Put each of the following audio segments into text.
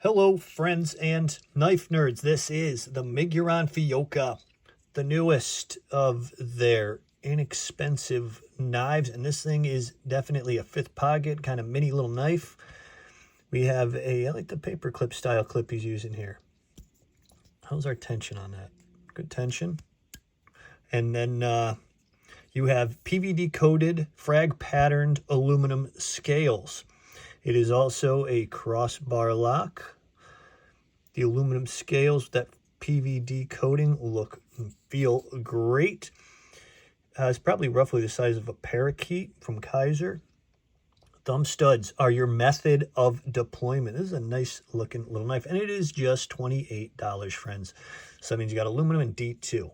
Hello, friends and knife nerds. This is the Miguron Fyoka, the newest of their inexpensive knives. And this thing is definitely a fifth pocket, kind of mini little knife. We have I like the paper clip style clip he's using here. How's our tension on that? Good tension. And then you have PVD coated, frag patterned aluminum scales. It is also a crossbar lock. The aluminum scales, that PVD coating, look and feel great. It's probably roughly the size of a parakeet from Kaiser. Thumb studs are your method of deployment. This is a nice looking little knife, and it is just $28, friends. So that means you got aluminum and D2.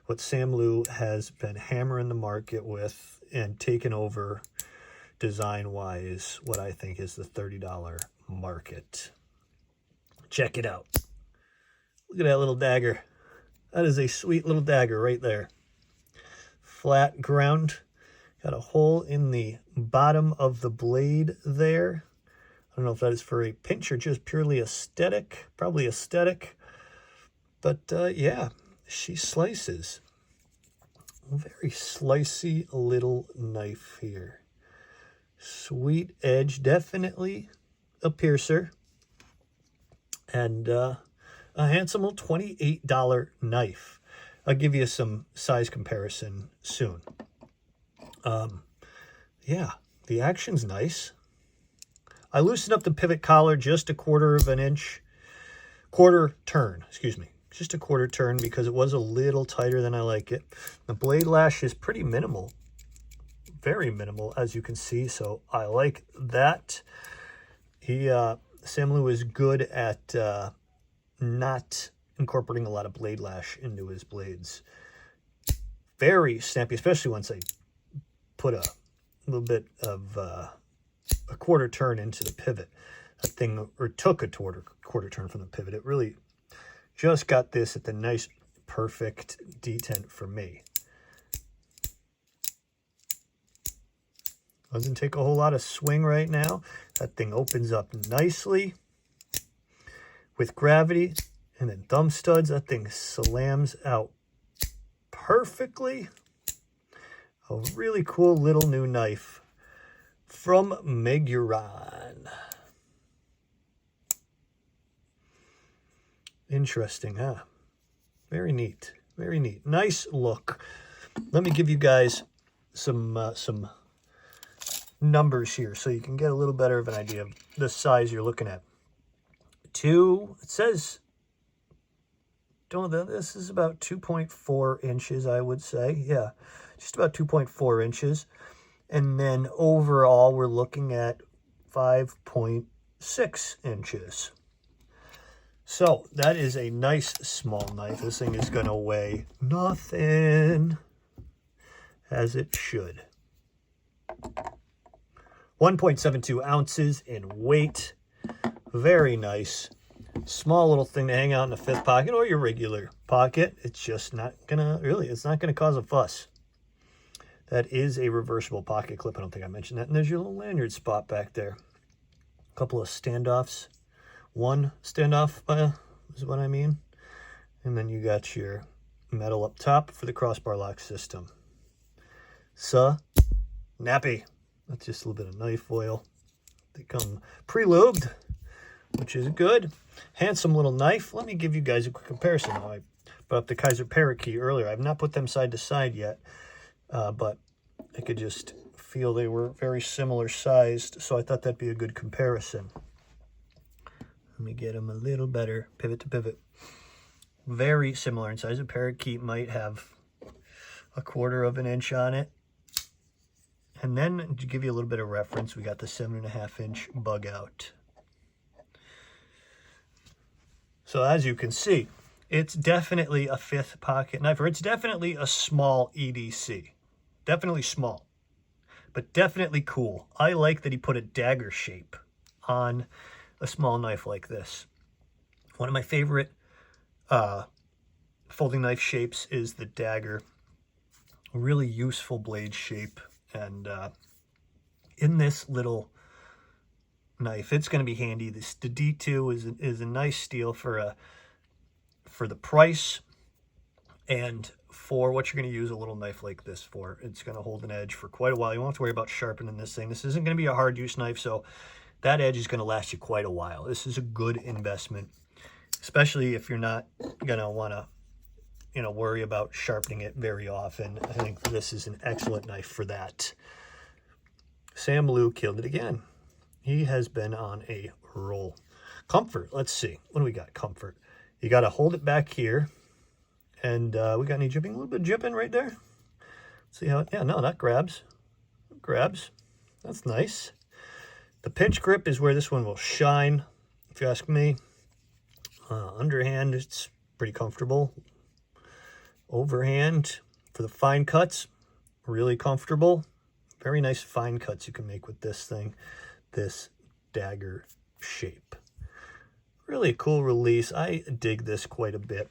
What Sam Liu has been hammering the market with and taken over design-wise, what I think is the $30 market. Check it out. Look at that little dagger. That is a sweet little dagger right there. Flat ground. Got a hole in the bottom of the blade there. I don't know if that is for a pinch or just purely aesthetic. Probably aesthetic. But yeah, she slices. A very slicey little knife here. Sweet edge, definitely a piercer. And a handsome little $28 knife. I'll give you some size comparison soon. Yeah, the action's nice. I loosened up the pivot collar just a quarter turn, just a quarter turn because it was a little tighter than I like it. The blade lash is pretty minimal. Very minimal, as you can see, so I like that. Sam Liu is good at not incorporating a lot of blade lash into his blades. Very snappy, especially once I put a little bit of a quarter turn into the pivot. That thing, or took a quarter turn from the pivot. It really just got this at the nice, perfect detent for me. Doesn't take a whole lot of swing right now. That thing opens up nicely with gravity, and then thumb studs. That thing slams out perfectly. A really cool little new knife from Miguron. Interesting, huh? Very neat. Very neat. Nice look. Let me give you guys some numbers here so you can get a little better of an idea of the size you're looking at. It says, this is about 2.4 inches, I would say. Yeah, just about 2.4 inches. And then overall, we're looking at 5.6 inches. So that is a nice small knife. This thing is going to weigh nothing, as it should. 1.72 ounces in weight. Very nice. Small little thing to hang out in the fifth pocket or your regular pocket. It's just not gonna, it's not gonna cause a fuss. That is a reversible pocket clip. I don't think I mentioned that. And there's your little lanyard spot back there. A couple of standoffs. One standoff is what I mean. And then you got your metal up top for the crossbar lock system. Nappy. That's just a little bit of knife oil. They come pre-lubed, which is good. Handsome little knife. Let me give you guys a quick comparison. I brought up the Kaiser Parakeet earlier. I've not put them side to side yet, but I could just feel they were very similar sized, so I thought that'd be a good comparison. Let me get them a little better, pivot to pivot. Very similar in size. A Parakeet might have a quarter of an inch on it. And then to give you a little bit of reference, we got the 7.5 inch bug out. So as you can see, it's definitely a fifth pocket knife, or it's definitely a small EDC. Definitely small, but definitely cool. I like that he put a dagger shape on a small knife like this. One of my favorite folding knife shapes is the dagger. A really useful blade shape. And in this little knife. It's going to be handy. The D2 is a nice steal for the price and for what you're going to use a little knife like this for. It's going to hold an edge for quite a while. You won't have to worry about sharpening this thing. This isn't going to be a hard use knife, so that edge is going to last you quite a while. This is a good investment, especially if you're not going to want to, you know, worry about sharpening it very often. I think this is an excellent knife for that. Sam Blue killed it again. He has been on a roll. Comfort, let's see. What do we got? Comfort. You got to hold it back here. And we got any jipping? A little bit of jipping right there. See how, yeah, no, that grabs. It grabs. That's nice. The pinch grip is where this one will shine, if you ask me. Underhand, it's pretty comfortable. Overhand, for the fine cuts, really comfortable. Very nice fine cuts you can make with this thing, this dagger shape. Really a cool release. I dig this quite a bit.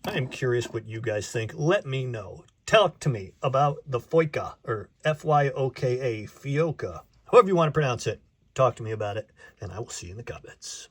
I am curious what you guys think. Let me know. Talk to me about the Foyka, or Fyoka, Fyoka. However you want to pronounce it. Talk to me about it, and I will see you in the comments.